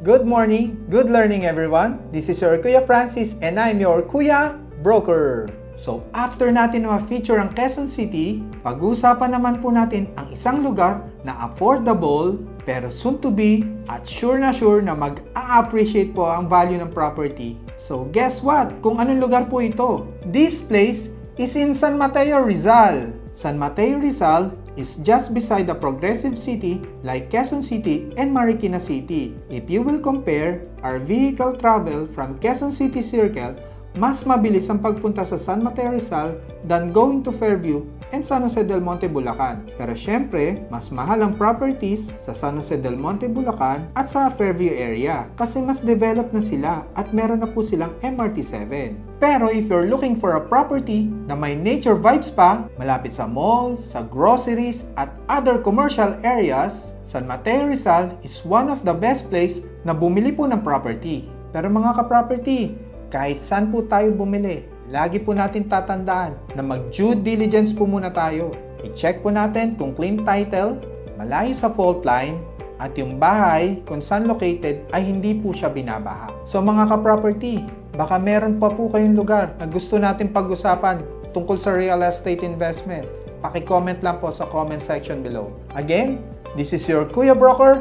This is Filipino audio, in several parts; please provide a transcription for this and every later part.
Good morning, good learning everyone. This is your Kuya Francis and I'm your Kuya Broker. So after natin ma-feature ang Quezon City, pag-uusapan naman po natin ang isang lugar na affordable pero soon to be at sure na mag-a-appreciate po ang value ng property. So guess what? Kung anong lugar po ito? This place is in San Mateo, Rizal. San Mateo, Rizal is just beside the progressive city like Quezon City and Marikina City. If you will compare our vehicle travel from Quezon City Circle, mas mabilis ang pagpunta sa San Mateo, Rizal than going to Fairview and San Jose del Monte, Bulacan. Pero syempre, mas mahal ang properties sa San Jose del Monte, Bulacan at sa Fairview area kasi mas developed na sila at meron na po silang MRT7. Pero if you're looking for a property na may nature vibes pa, malapit sa mall, sa groceries at other commercial areas, San Mateo, Rizal is one of the best place na bumili po ng property. Pero mga ka-property, kahit saan po tayo bumili, lagi po natin tatandaan na mag-due diligence po muna tayo. I-check po natin kung clean title, malayo sa fault line, at yung bahay kung saan located ay hindi po siya binabaha. So mga ka-property, baka meron pa po kayong lugar na gusto natin pag-usapan tungkol sa real estate investment. Paki-comment lang po sa comment section below. Again, this is your Kuya Broker.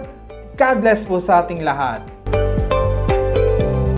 God bless po sa ating lahat.